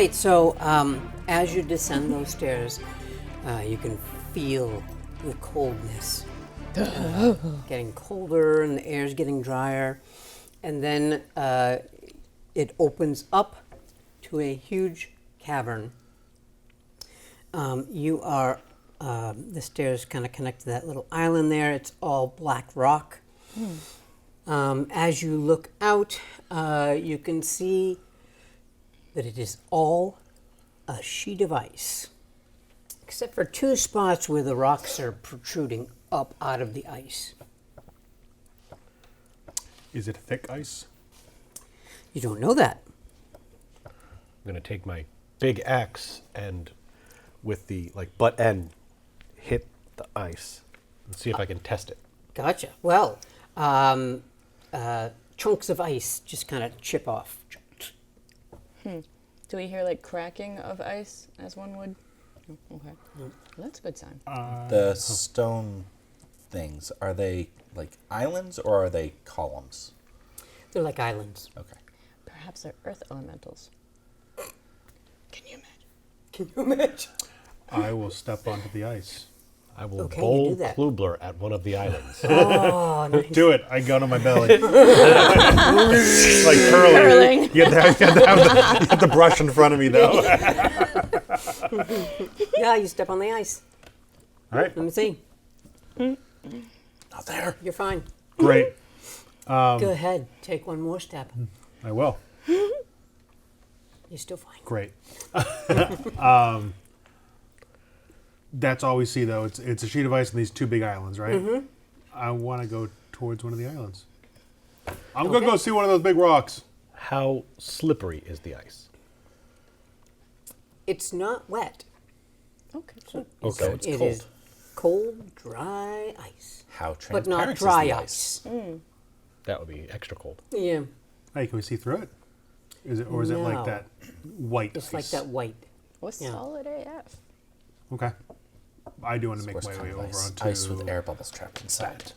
right, so as you descend those stairs, you can feel the coldness getting colder and the air's getting drier. And then it opens up to a huge cavern. The stairs kind of connect to that little island there. It's all black rock. As you look out, you can see that it is all a sheet of ice, except for two spots where the rocks are protruding up out of the ice. Is it thick ice? You don't know that. I'm going to take my big axe and with the butt end hit the ice and see if I can test it. Gotcha. Well, chunks of ice just kind of chip off. Do we hear cracking of ice as one would? Oh, okay. Well, that's a good sign. The stone things, are they islands or are they columns? They're like islands. Okay. Perhaps they're earth elementals. Can you imagine? Can you imagine? I will step onto the ice. I will Okay, you bowl do that. Klubler at one of the islands. Oh, nice. Do it. I gun on my belly. Like curling. You have the brush in front of me, though. Yeah, you step on the ice. All right. Let me see. Not there. You're fine. Great. Go ahead. Take one more step. I will. You're still fine. Great. That's all we see, though. It's a sheet of ice and these two big islands, right? Mm-hmm. I want to go towards one of the islands. I'm going to go see one of those big rocks. How slippery is the ice? It's not wet. Okay. So Okay. it's It cold. is cold, dry ice. How But transparent not is dry the ice. That would be extra cold. Yeah, Hey, can we see through it? Is it like No. that white it's ice? like that white. What's Yeah. solid AF? Okay. I do want to Of make course, my kind way of over ice. onto Ice with air bubbles trapped inside.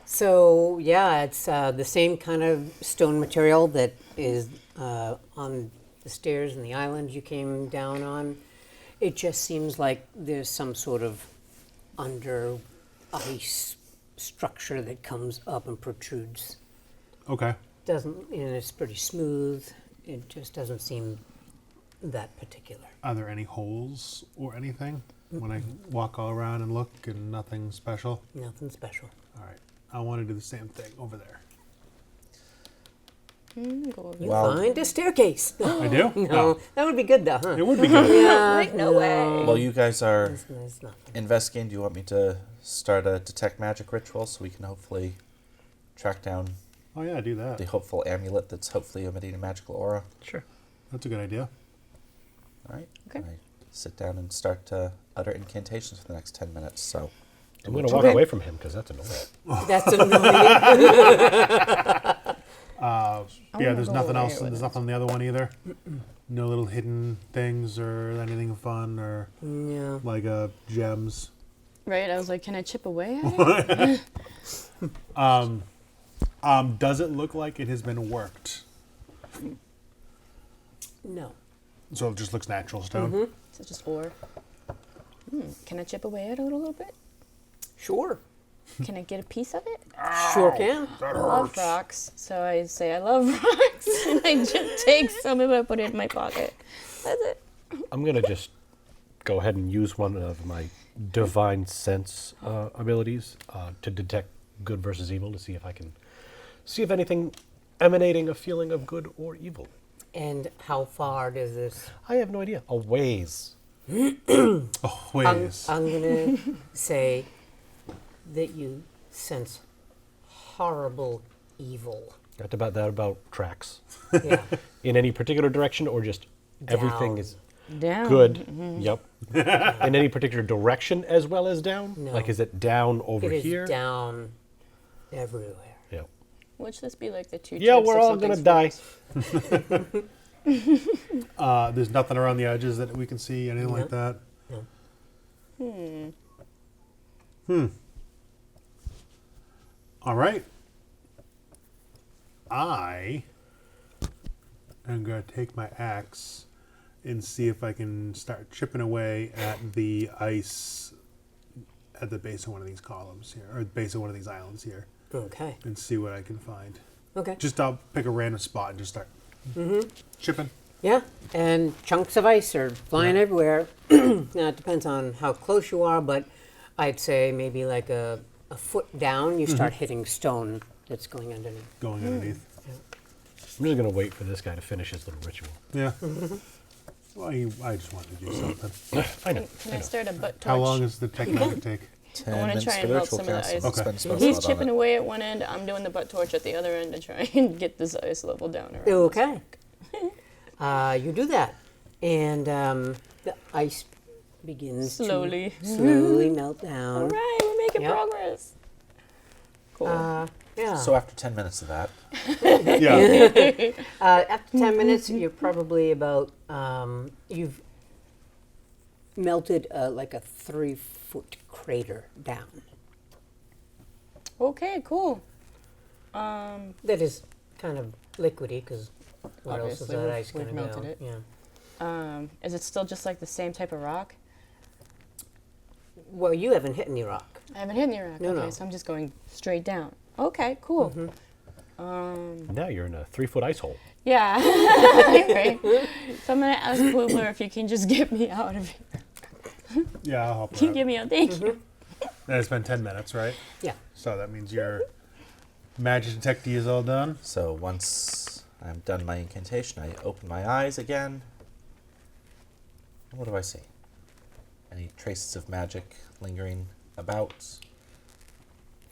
So yeah, it's the same kind of stone material that is on the stairs and the island you came down on. It just seems like there's some sort of under ice structure that comes up and protrudes. Okay. And it's pretty smooth. It just doesn't seem that particular. Are there any holes or anything when I walk all around and look and nothing special? Nothing special. All right. I want to do the same thing over there. Go over You Well- find a staircase. I do? No, that would be good though, huh? It would be good. Yeah, no way. Well, you guys are There's nothing. investigating. Do you want me to start a detect magic ritual so we can hopefully track down Oh, yeah, do that. the hopeful amulet that's hopefully emitting a magical aura? Sure. That's a good idea. All right. Okay. I sit down and start to utter incantations for the next 10 minutes. So I'm going to walk away from him because that's annoying. That's annoying. Yeah, wanna there's go nothing over else. here with There's it. nothing on the other one either. No little hidden things or anything fun or Yeah. like gems. Right? I was like, can I chip away at it? Does it look like it has been worked? No. So it just looks natural stone. Is it just ore? Can I chip away at it a little bit? Sure. Can I get a piece of it? Sure can. I love rocks, so I say I love rocks, and I just take some of it and put it in my pocket. That's it. I'm going to just go ahead and use one of my divine sense abilities to detect good versus evil to see if I can see if anything emanating a feeling of good or evil. And how far does this? I have no idea. A ways. Oh, wait. I'm gonna say that you sense horrible evil. That about tracks. Yeah. In any particular direction or just everything Down. is Down. good? Yep. In any particular direction as well as down? No. Like is it down over It is here? down everywhere. Yeah. Would this be like the two? Yeah, trips we're of all going to something's die. There's nothing around the edges that we can see, anything like that. No. All right. I I'm going to take my axe and see if I can start chipping away at the ice at the base of one of these columns here, or the base of one of these islands here, Okay. and see what I can find. Okay. Just I'll pick a random spot and just start chipping. Yeah, and chunks of ice are flying everywhere. Now, it depends on how close you are, but I'd say maybe like a foot down, you start hitting stone that's going underneath. Going underneath. I'm just gonna wait for this guy to finish his little ritual. Yeah. Well, I just wanted to do something. I know. Can I start a butt torch? How long is the technique take? 10 I wanna minutes try for and the melt ritual some of the council. ice. Okay. Spend spell He's slot on chipping it. away at one end. I'm doing the butt torch at the other end to try and get this ice level down. Around Okay. You do that, and the ice begins Slowly. to slowly melt down. All right, we're making Yep. progress. Cool. Yeah. So after 10 minutes of that, Yeah. After 10 minutes, you're probably about, you've melted like a 3-foot crater down. Okay, cool. That is kind of liquidy, because where else is Obviously, that we've- ice going we've to go? melted it. Yeah. Is it still just like the same type of rock? Well, you haven't hit any rock. I haven't hit any rock. No, okay, no. so I'm just going straight down. Okay, cool. Now you're in a 3-foot ice hole. Yeah. Right. So I'm gonna ask Poobler if you can just get me out of here. Yeah, I'll help Can you her get out. me out? Thank you. And it's been 10 minutes, right? Yeah. So that means your magic detect is all done. so once I'm done my incantation, I open my eyes again. And what do I see? Any traces of magic lingering about?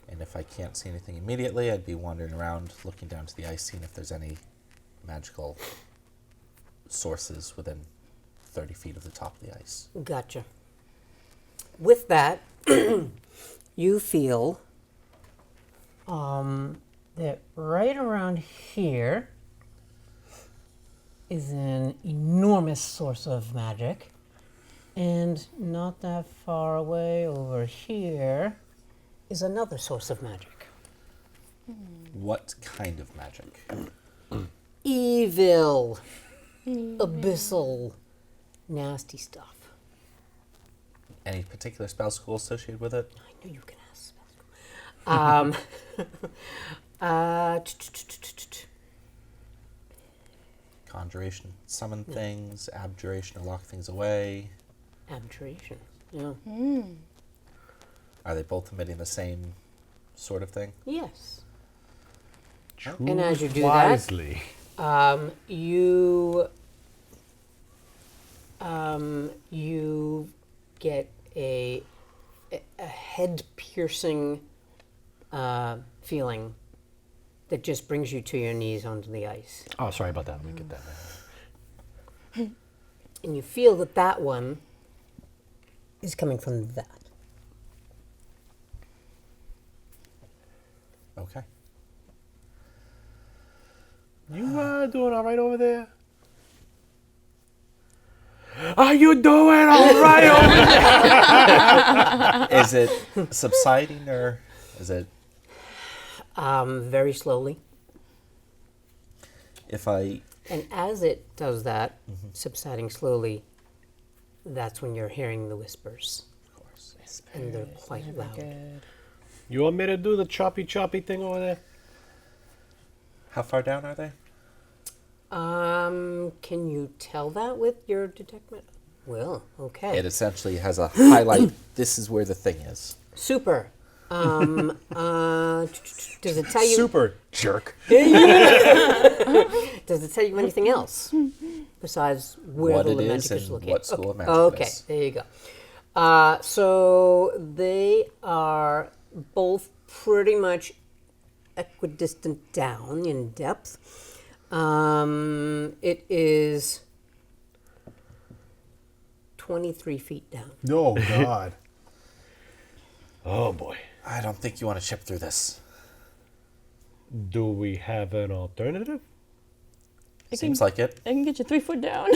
And if I can't see anything immediately, I'd be wandering around looking down to the ice, seeing if there's any magical sources within 30 feet of the top of the ice. Gotcha. With that, you feel that right around here is an enormous source of magic. And not that far away over here is another source of magic. What kind of magic? Evil, abyssal, nasty stuff. Any particular spell school associated with it? I knew you can ask. Conjuration, summon things, abjuration to lock things away. Abjuration. Yeah. Are they both emitting the same sort of thing? Yes. Choose And as you do wisely. You get a head-piercing feeling that just brings you to your knees onto the ice. Oh, sorry about that. Let me get that. And you feel that that one is coming from that. Okay. You doing all right over there? Are you doing all right over there? Is it subsiding or is it? Very slowly. If I And as it does that, subsiding slowly, that's when you're hearing the whispers. of course. And they're quite loud. Good. You want me to do the choppy thing over there? How far down are they? Can you tell that with your detectment? Well, okay. It essentially has a highlight. This is where the thing is. Super. Does it tell you? Super jerk. Does it tell you anything else besides where What the it is magic is and located? what school of magic it Okay, is. there you go. So they are both pretty much equidistant down in depth. It is 23 feet down. Oh, God. Oh boy. I don't think you want to chip through this. Do we have an alternative? Seems like it. I can get you 3 foot down.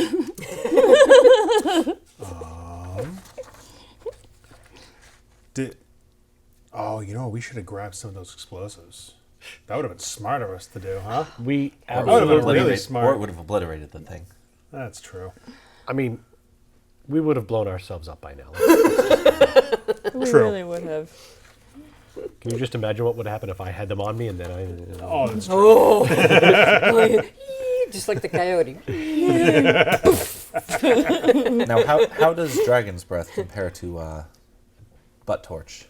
Oh, we should have grabbed some of those explosives. That would have been smart of us to do, huh? We That would have been absolutely. really smart. Or it would have obliterated the thing. That's true. I mean, we would have blown ourselves up by now. We True. really would have. Can you just imagine what would happen if I had them on me and then I? Oh, that's true. Oh, just like the coyote. Now, how does Dragon's Breath compare to Butt Torch?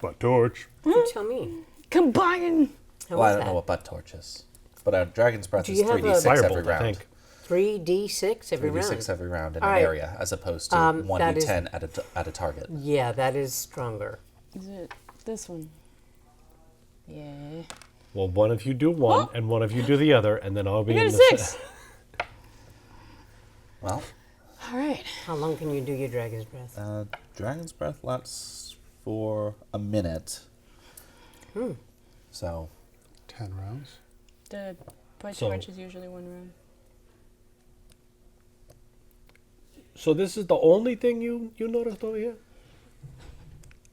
But torch. You tell me. Combine. How Well, I was don't know that? what Butt Torch is. But Dragon's Breath Do is you have a 3d6 every Firebolt, I round. think. 3d6 every 3d6 round. every round in All an right. area, as opposed to That 1d10 at a target. Yeah, that is stronger. Is it this one? Yeah. Well, one of you do one, and one of you do the other, and then I'll be I got in a the 6. Well, All right. How long can you do your dragon's breath? Dragon's Breath lasts for a minute. So, 10 rounds. The Bite So- Torch is usually 1 round. So this is the only thing you noticed over here?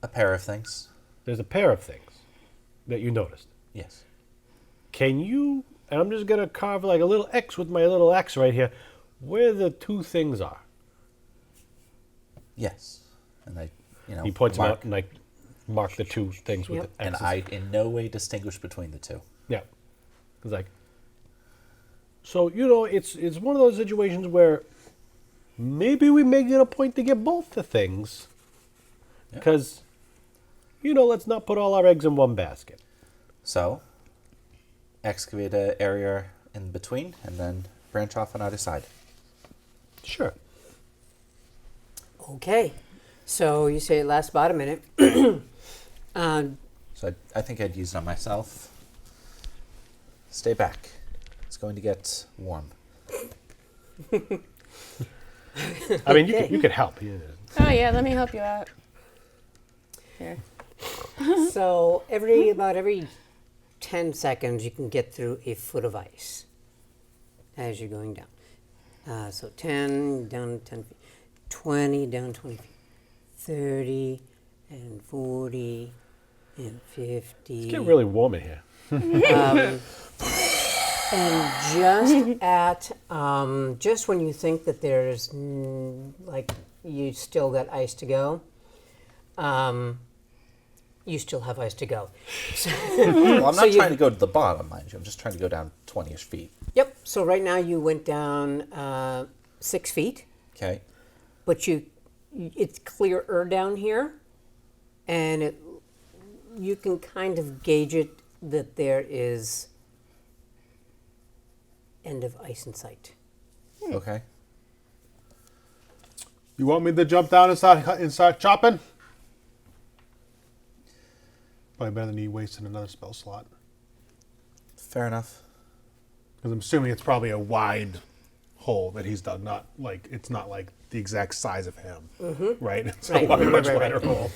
a pair of things. There's a pair of things that you noticed. Yes. Can you? And I'm just gonna carve like a little X with my little axe right here, where the two things are. Yes. And I, He points them mark, out, and I mark the two things with Yep. the and X's. I in no way distinguish between the two. Yeah. It's like, so, it's one of those situations where maybe we make it a point to get both the things. Yeah. Because, let's not put all our eggs in one basket. So, excavate an area in between, and then branch off on either side. Sure. Okay. So you say it lasts about a minute. So I think I'd use it on myself. Stay back. It's going to get warm. I mean, Okay. you could help. Yeah. Oh yeah, let me help you out. Here. So about every 10 seconds, you can get through a foot of ice as you're going down. So 10, down 10 feet, 20, down 20 feet, 30, and 40, and 50. It's getting really warm in here. And just at, just when you think that there's, you still got ice to go, you still have ice to go. Well, I'm So not you- trying to go to the bottom, mind you. I'm just trying to go down 20-ish feet. Yep. So right now you went down 6 feet, Okay. but it's clearer down here, and you can kind of gauge it that there is end of ice in sight. Okay. You want me to jump down and start chopping? Probably better than you wasting another spell slot. Fair enough. Because I'm assuming it's probably a wide hole that he's dug, it's not like the exact size of him, right? It's Right, a much right, right, wider right. hole.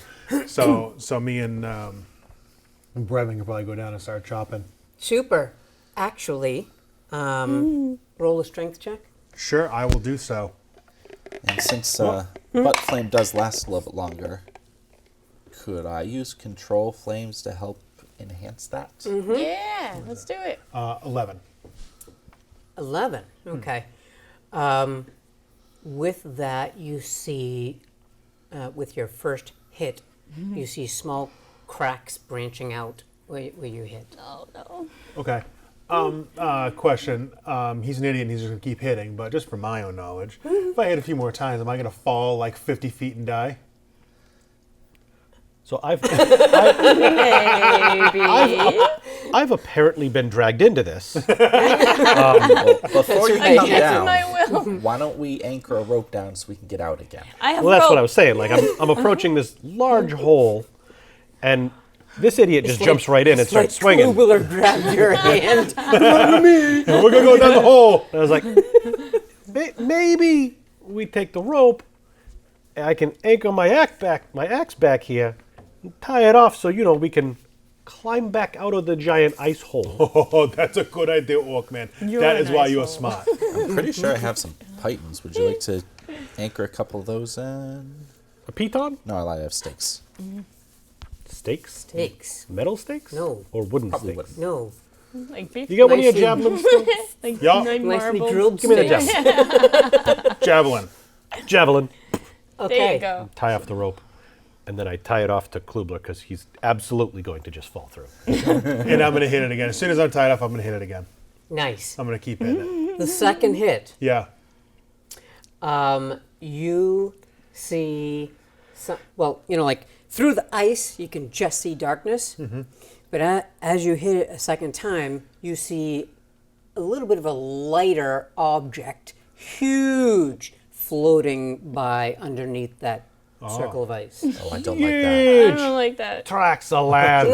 So me and Brevin can probably go down and start chopping. Super. Actually, roll a strength check. Sure, I will do so. And since Butt Flame does last a little bit longer, could I use Control Flames to help enhance that? Yeah, let's do it. 11. 11. Okay. With that, you see, with your first hit, you see small cracks branching out where you hit. Oh no. Okay. Question. He's an idiot and he's just going to keep hitting, but just for my own knowledge, if I hit a few more times, am I going to fall like 50 feet and die? So I've Maybe. I've apparently been dragged into this. Well, before you come Against down, my will. why don't we anchor a rope down so we can get out again? I have Well, that's what I rope. was saying. Like I'm approaching this large hole, and this idiot just jumps right in and starts swinging. Kugler grabbed your hand. We're going to go down the hole. And I was like, maybe we take the rope, and I can anchor my axe back here, and tie it off so we can climb back out of the giant ice hole. Oh, that's a good idea, Orc Man. You're That an is why ice you are hole. smart. I'm pretty sure I have some pythons. Would you like to anchor a couple of those in? A piton? No, I lied. I have stakes. Stakes? Stakes. Metal stakes? No. Or wooden Probably stakes? wooden. No. Like 50. You got one of your Nicely- javelins still? Like Yeah. like Nicely marble. drilled Give me the stakes. javelin. Javelin. Javelin. Okay. There you go. Tie off the rope. And then I tie it off to Klubler because he's absolutely going to just fall through. And I'm going to hit it again. As soon as I'm tied off, I'm going to hit it again. Nice. I'm going to keep hitting it. The second hit, Yeah. you see, some, well, like through the ice, you can just see darkness. But as you hit it a second time, you see a little bit of a lighter object, huge, floating by underneath that circle of ice. Oh, I don't like that. I don't like that. Tracks of land.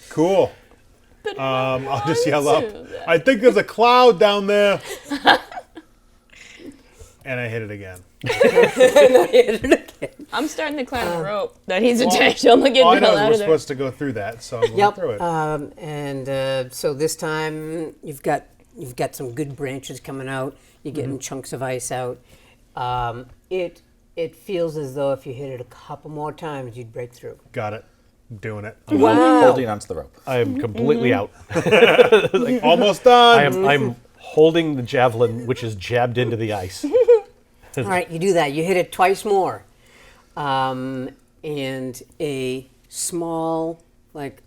Cool. But I'll just yell up. to that. I think there's a cloud down there. And I hit it again. I'm starting to climb the rope that he's attached. I'm gonna get All I the know hell is out we're of there. supposed to go through that, so I'm going Yep. through it. And so this time you've got some good branches coming out. You're getting chunks of ice out. It feels as though if you hit it a couple more times, you'd break through. Got it. Doing it. Wow. Holding onto the rope. I am completely out. Almost done. I'm holding the javelin, which is jabbed into the ice. All right, you do that. You hit it twice more. And a small, like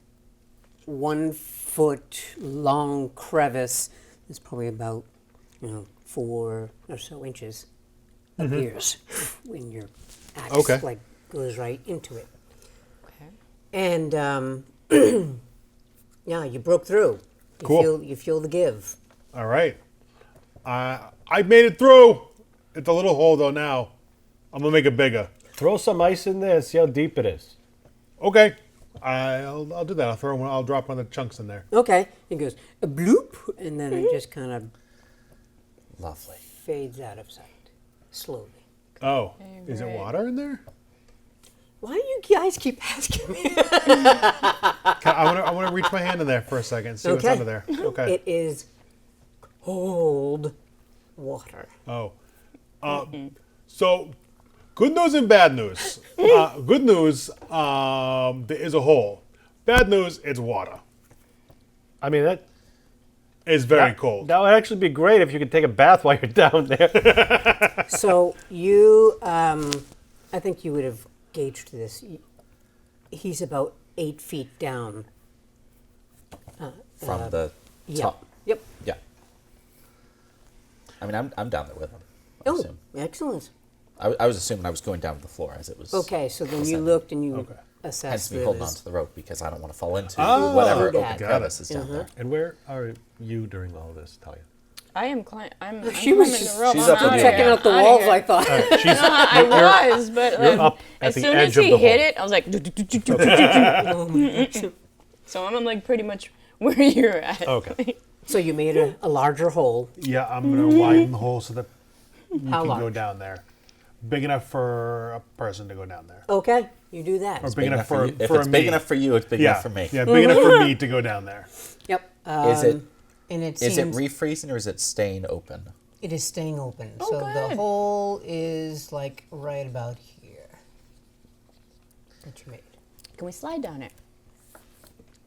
1 foot long crevice is probably about 4 or so inches appears when your axe Okay. goes right into it. Okay. And yeah, you broke through. Cool. You feel the give. All right. I made it through. It's a little hole, though, now. I'm going to make it bigger. Throw some ice in there and see how deep it is. Okay. I'll do that. I'll drop one of the chunks in there. Okay. It goes a bloop, and then it just kind of Lovely. fades out of sight slowly. Oh. Okay, Is it great. water in there? Why do you guys keep asking me? I want to reach my hand in there for a second and see what's Okay. under there. Okay. It is cold water. Oh. So, good news and bad news. Good news, there is a hole. Bad news, it's water. I mean, It's very cold. That would actually be great if you could take a bath while you're down there. So you, I think you would have gauged this. He's about 8 feet down. From the Yeah. top. Yep. Yeah. I mean, I'm down there with him. I Oh, assume. excellent. I was assuming I was going down to the floor as it was. Okay, so then you ascending. looked and you Okay. assessed Hence me holding this. onto the rope because I don't want to fall into Oh, whatever got open it. crevice is down there. And where are you during all of this, Talia? I am climbing. I'm She was climbing just- the rope. she's I'm up with outta you. here. Checking out the Outta walls, here. I thought. I was, but You're up at as the soon edge as of he the hit hole. it, I was like, so I'm like pretty much where you're at. Okay. So you made a larger hole. Yeah, I'm going to widen the hole so that you How can go large? down there. Big enough for a person to go down there. Okay, you do that. Or big enough for, you. If for it's me. big enough for you, it's big yeah, enough for me. Yeah, big enough for me to go down there. Yep. Is it And it is seems it refreezing or is it staying open? it is staying open. Oh, so the good. hole is like right about here. That you made. Can we slide down it?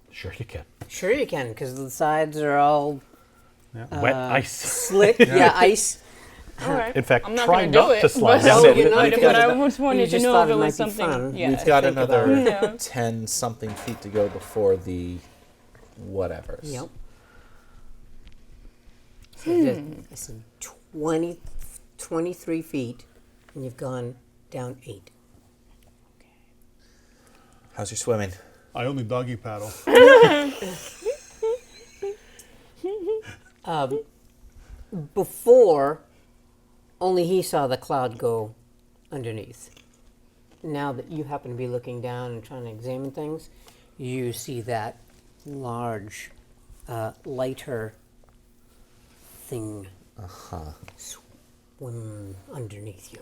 Sure you can. Sure you can, because the sides are all Wet ice. slick. Yeah, ice. All right. In fact, I'm not try gonna not do it, to slide but- down Oh, it. you're not But gonna- I just wanted You to just know thought if it it might was be something. fun. Yeah. We've got think about another it. 10 something feet to go before the whatevers. Yep. So I said 20, 23 feet, and you've gone down 8. How's your swimming? I only doggy paddle. Before, only he saw the cloud go underneath. Now that you happen to be looking down and trying to examine things, you see that large, lighter thing swim underneath you.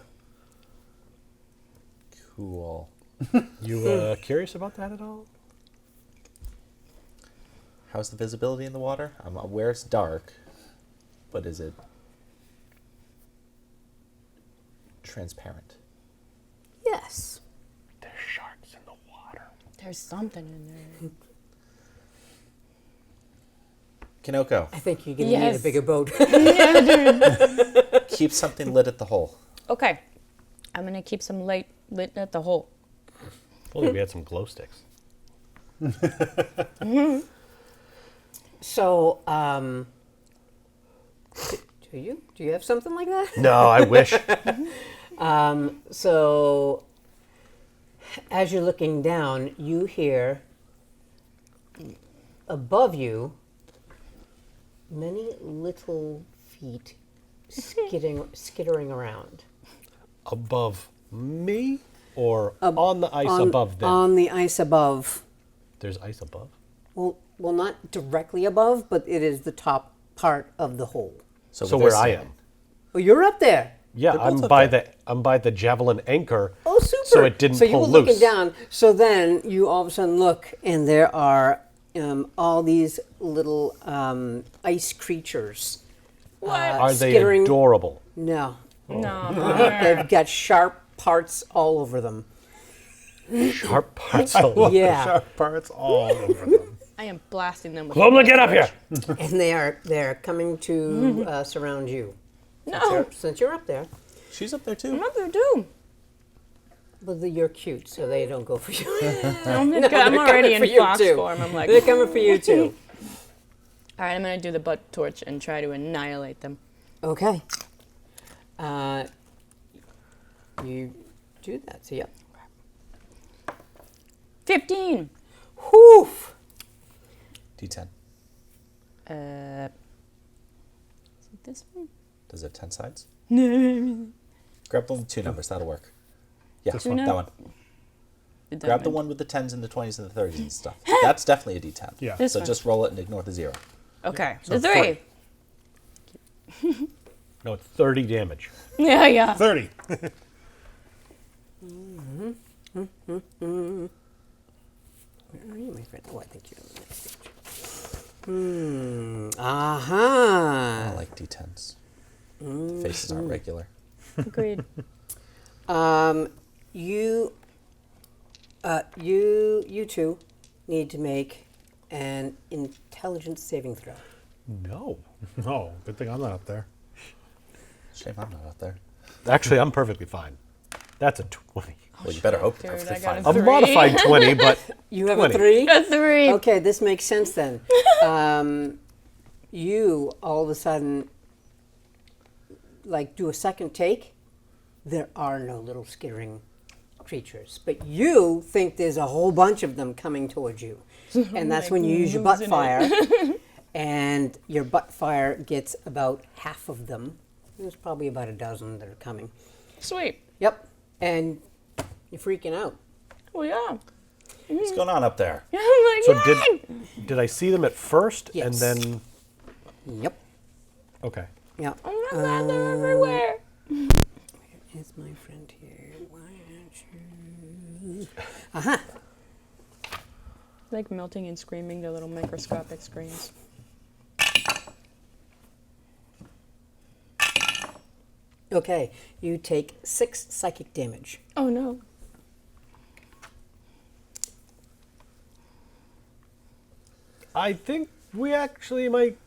Cool. You curious about that at all? How's the visibility in the water? I'm aware it's dark, but is it transparent? Yes. There's something in there. Kinoko, I think you're going to need a Yes. bigger boat. keep something lit at the hole. Okay. I'm going to keep some light lit at the hole. If only we had some glow sticks. So, do you have something like that? No, I wish. So, as you're looking down, you hear above you many little feet skittering around. Above me or on the ice above them? On the ice above. There's ice above? Well, not directly above, but it is the top part of the hole. So where I am. Oh, you're up there. Yeah, They're I'm both up by there. the javelin anchor. Oh, super. So it didn't So you pull were looking loose. down. So then you all of a sudden look, and there are all these little ice creatures. What? Are they skittering- adorable? No. No. They've got sharp parts all over them. Sharp parts. All Yeah. Sharp parts all over them. I am blasting them with Clomla, get up here! And they're coming to surround you. No. Since you're up there. She's up there too. I'm up there too. But you're cute, so they don't go for you. I'm they're already coming for in you fox too. form. I'm like, They're coming for you too. all right, I'm going to do the butt torch and try to annihilate them. Okay. You do that. So, yep. 15. Whew. D10. Is it this one? Does it have 10 sides? No. Grab the 2 numbers. That'll work. Yeah, Two that num- one. Grab the one with the 10s and the 20s and the 30s and stuff. That's definitely a D10. Yeah. This So one. just roll it and ignore the 0. Okay. So the 3. No, it's 30 damage. Yeah, yeah. 30. Where are you, my friend? Oh, I think you're on the next page. Aha. I like D10s. Faces aren't regular. Agreed. You two need to make an intelligence saving throw. No. Oh, good thing I'm not up there. Shame I'm not out there. Actually, I'm perfectly fine. That's a 20. Well, you better hope you're Dude, perfectly I got fine. a A Three. modified 20, but You have 20. a 3? A 3. Okay, this makes sense then. You all of a sudden, like, do a second take. There are no little skittering creatures, but you think there's a whole bunch of them coming towards you, and that's when you use your butt losing fire, and your butt fire gets about half of them. There's probably about a dozen that are coming. Sweet. Yep, and you're freaking out. Well, yeah. What's going on up there? I'm like, So "Yay!" did I see them at first and Yes. then Yep, okay. yep. Oh my God, they're everywhere. Is my friend here? Why aren't you? Aha! Like melting and screaming, their little microscopic screams. Okay, you take 6 psychic damage. Oh no. I think we actually might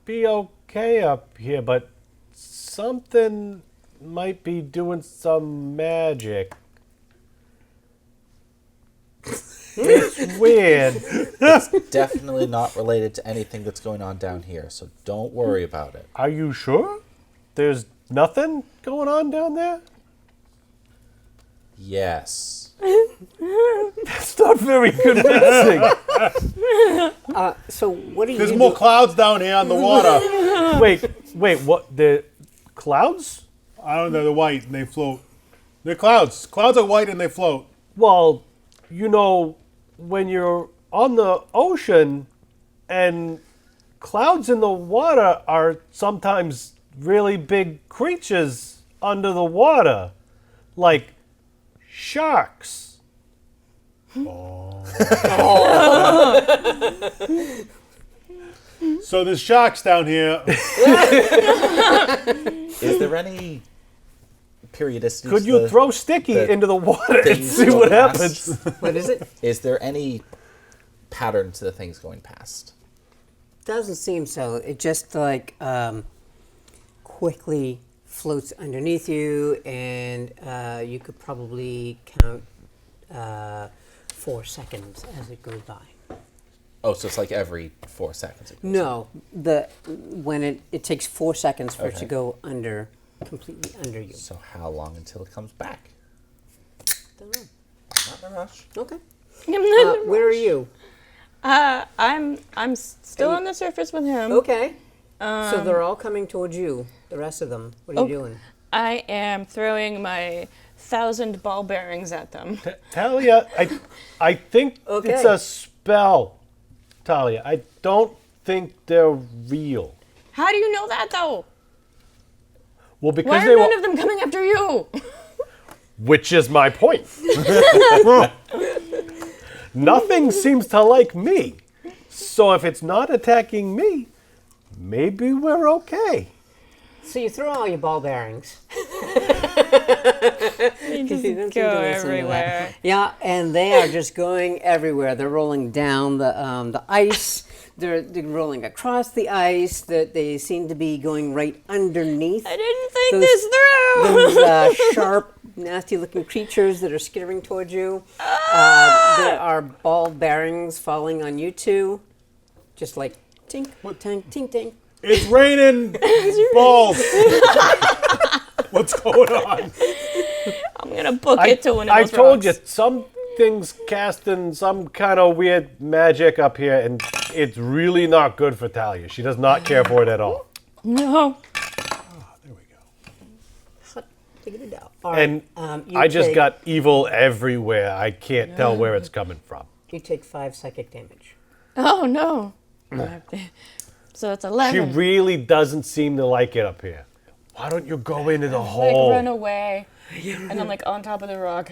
be okay up here, but something might be doing some magic. It's weird. Definitely not related to anything that's going on down here, so don't worry about it. Are you sure? There's nothing going on down there? Yes. It's not very convincing. So what do you There's do? more clouds down here on the water. wait, what? The clouds? I don't know, they're white and they float. They're clouds. Clouds are white and they float. Well, you know, when you're on the ocean and clouds in the water are sometimes really big creatures under the water, like sharks. So there's sharks down here. Is there any periodicity? Could to you the- throw Sticky the into the water and things see going what past? happens? What is it? Is there any pattern to the things going past? Doesn't seem so. It just like quickly floats underneath you, and you could probably count 4 seconds as it goes by. Oh, so it's like every 4 seconds. It goes. No, when it takes 4 seconds for it to Okay. go completely under you. So how long until it comes back? Don't know. Not in a rush. Okay. I'm not- Where are you? I'm still on the surface with him. Okay. So they're all coming towards you. The rest of them. What are you doing? I am throwing my 1,000 ball bearings at them. Talia, I think it's Okay. a spell. Talia, I don't think they're real. How do you know that though? Well, because Why they are were, none of them coming after you? which is my point. Nothing seems to like me. So if it's not attacking me, maybe we're okay. So you throw all your ball bearings. They just You don't seem to go listen to that. everywhere. Yeah, and they are just going everywhere. They're rolling down the ice. They're rolling across the ice. They seem to be going right underneath I didn't think Those- this through. those sharp, nasty-looking creatures that are skittering towards you. There are ball bearings falling on you two, just like tink, tink, tink, tink. It's raining balls. What's going on? I'm gonna book it to one of I those told you, rocks. something's casting some kind of weird magic up here, and it's really not good for Talia. She does not care for it at all. No. There we go. Figured it out. All right, And you I just take- got evil everywhere. I can't tell where it's coming from. You take 5 psychic damage. Oh no. So it's 11. She really doesn't seem to like it up here. Why don't you go into the like hole? run away, and I'm like on top of the rock.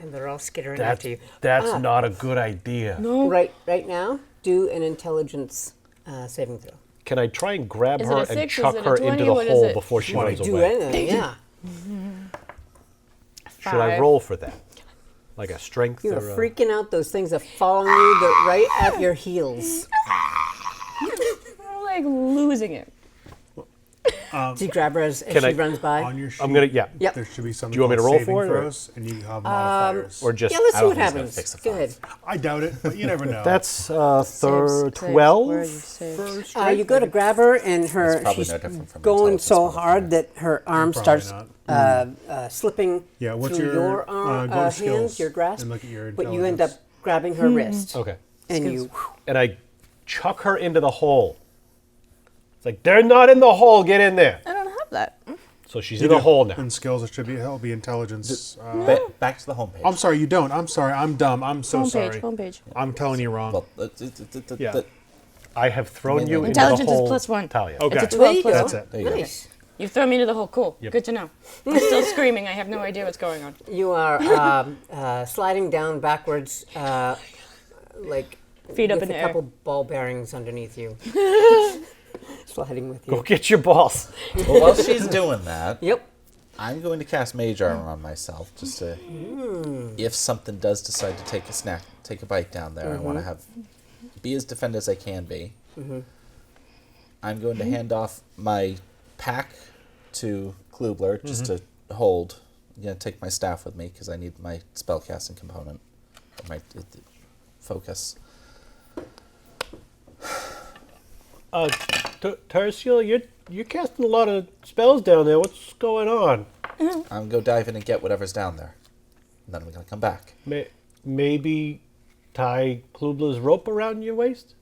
And they're all skittering That's, after you. that's not a good idea. No. Right now, do an intelligence saving throw. Can I try and grab Is it her a and 6? Is chuck it a her 20? into the What is hole it? before she runs Do away? anything, yeah. Should I 5. roll for that? Like a strength You're or a... freaking out. Those things are following you. They're right at your heels. I'm like losing it. Do you grab her as Can she I- runs by? On your sheet, I'm gonna, yeah. Yep. there should be something Do you want me to called roll saving for it, or- throws, and you have modifiers. Or just... Yeah, let's I see don't what think it's gonna happens. fix the Go five. ahead. I doubt it, but you never know. That's Saves. Where are 12. you saved? You go to grab her, and It's probably she's no different from going intelligence so modifier. hard that her arm Probably starts not. slipping Yeah, what's through your, arm, go to hand, skills your grasp, and look at your but you end up intelligence. grabbing her wrist, Okay. and you. And I chuck her into the hole. It's like, they're not in the hole, get in there. I don't have that. So she's in the hole now. And skills, it should be, it'll be intelligence. Back to the homepage. I'm sorry, you don't. I'm sorry, I'm dumb. I'm so sorry. Homepage. I'm telling you wrong. Well, Yeah. I have thrown you into Intelligence the is hole. +1. Talia. Okay. It's a There 12 you plus go. That's it. There you go. Nice. You throw me into the hole. Cool. Yep. Good to know. I'm still screaming. I have no idea what's going on. You are sliding down backwards, like Feet up with in a the air. couple ball bearings underneath you, sliding with Go you. get your balls. Well, while she's doing that, Yep. I'm going to cast Mage Armor on myself, just to, if something does decide to take a bite down there, I want to be as defended as I can be. I'm going to hand off my pack to Klubler, just to hold. I'm going to take my staff with me, because I need my spellcasting component, my focus. Tertial, you're casting a lot of spells down there. What's going on? I'm going to go dive in and get whatever's down there. And then we're going to come back. Maybe tie Klubler's rope around your waist?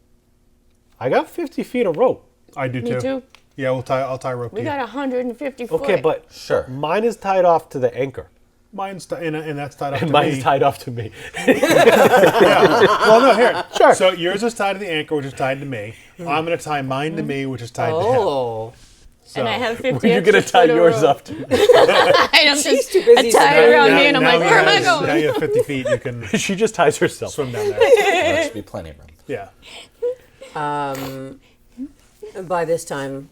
I got 50 feet of rope. I do Me too. too. Yeah, I'll tie rope to We you. got 150 foot. Okay, but Sure. mine is tied off to the anchor. Mine's and that's tied up And to mine's me. tied off to me. Well, no, here. Sure. So yours is tied to the anchor, which is tied to me. I'm going to tie mine to me, which is tied to him. Oh, So, and I have 50 You're going to extra tie foot of yours rope. up to me. I'm just too busy I tie it around me and I'm now like, you where am I have- going? Now you have 50 feet. You can She just ties herself. swim down there. There should be plenty of room. Yeah. by this time,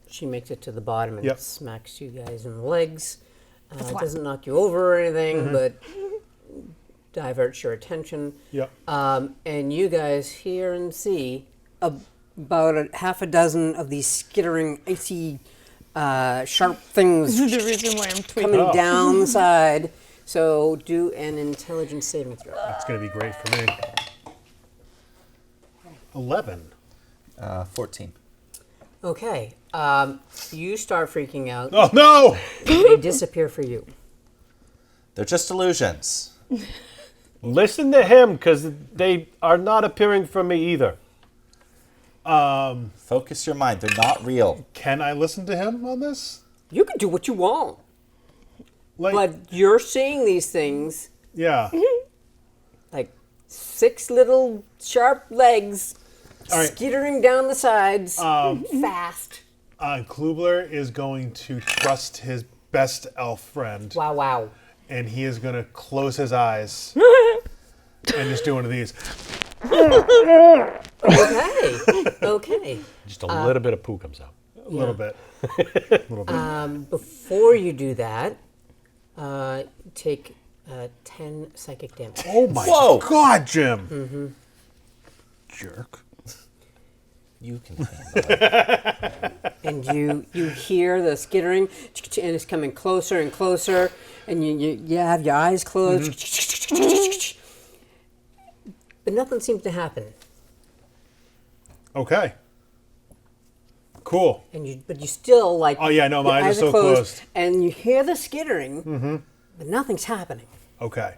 she makes it to the bottom and Yep. smacks you guys in the legs. It doesn't knock you over or anything, but diverts your attention. Yep. And you guys hear and see about half a dozen of these skittering, icy, sharp things The reason why I'm tweaking. coming down the side. So do an intelligence saving throw. That's going to be great for me. 11. 14. Okay. You start freaking out. Oh, no! They disappear for you. They're just illusions. Listen to him, because they are not appearing for me either. Focus your mind. They're not real. Can I listen to him on this? You can do what you want. Like, But you're seeing these things yeah. like 6 little sharp legs All right. skittering down the sides fast. Klubler is going to trust his best elf friend, Wow, wow. and he is going to close his eyes and just do one of these. Okay. Okay. Just a little bit of poo comes out. A little bit. Before you do that, take 10 psychic damage. Oh my Whoa. God, Jim! Jerk. You can handle it. And you hear the skittering, and it's coming closer and closer, and you have your eyes closed. But nothing seems to happen. Okay. Cool. But you still like. Oh, yeah, no, my your eyes are so closed. and you hear the skittering, but nothing's happening. Okay.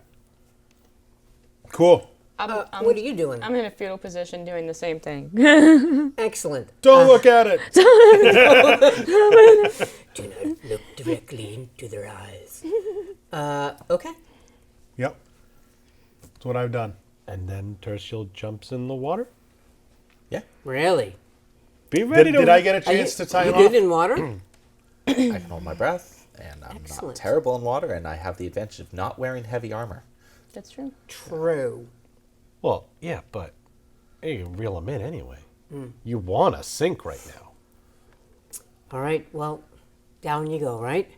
Cool. What are you doing? I'm in a fetal position doing the same thing. Excellent. Don't look at it. Do not look directly into their eyes. Okay. Yep. That's what I've done. And then Tertial jumps in the water. Yeah. Really? Be ready Did I get a Are chance to tie you him good off? in water? I can hold my breath, and I'm Excellent. not terrible in water, and I have the advantage of not wearing heavy armor. That's true. True. Well, yeah, but you can reel him in anyway. You want to sink right now. All right. Well, down you go. Right.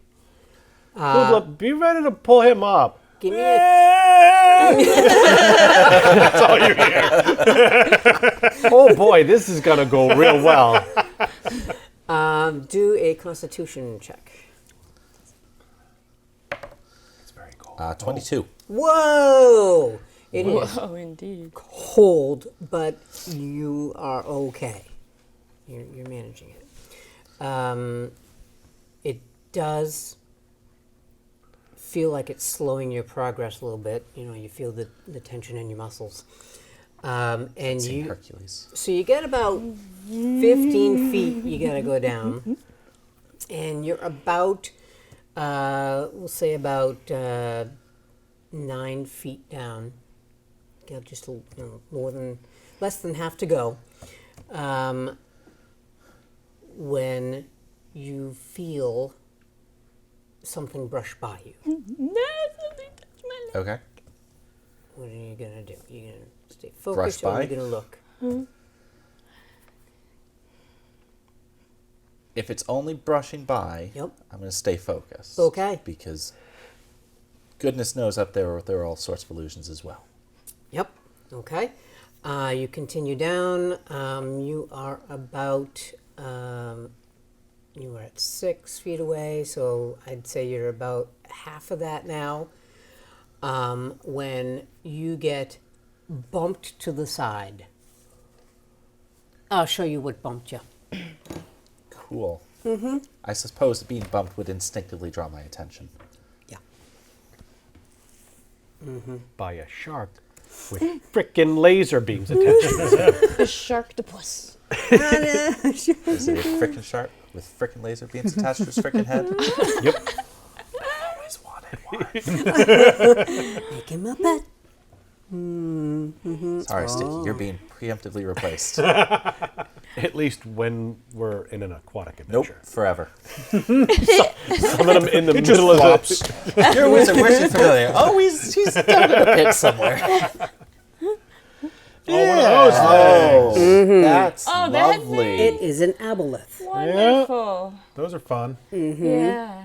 Kubla, be ready to pull him up. Give me That's all you hear. Oh boy, this is gonna go real well. do a Constitution check. It's very cool. 22. Whoa! It is Oh, indeed. cold, but you are okay. You're managing it. It does feel like it's slowing your progress a little bit. You know, you feel the tension in your muscles. And Seen you, Hercules. so you get about 15 feet you gotta go down. And you're about, we'll say about 9 feet down. You got just less than half to go. When you feel something brush by you. No, something touched my leg. Okay. What are you gonna do? You gonna stay focused, Brush or are by? you gonna look? If it's only brushing by, Yep. I'm going to stay focused. Okay. Because goodness knows up there are all sorts of illusions as well. Yep. Okay. You continue down. You are about. You were at 6 feet away, so I'd say you're about half of that now. When you get bumped to the side, I'll show you what bumped you. Cool. Mm-hmm. I suppose being bumped would instinctively draw my attention. Yeah. By a shark with frickin' laser beams attached to his head. The sharktopus. Is it a frickin' shark with frickin' laser beams attached to his frickin' head? Yep. Always wanted one. Make him a pet. Sorry, Sticky, you're being preemptively replaced. At least when we're in an aquatic Nope, adventure. forever. Summon him in the It just middle of flops. the... Your wizard, where's he familiar? Oh, he's down in a pit somewhere. Oh, one of those things. Oh, that's Oh, that lovely. It is an aboleth. Wonderful. Those are fun. Yeah.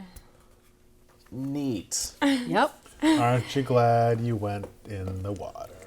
Neat. Yep. Aren't you glad you went in the water?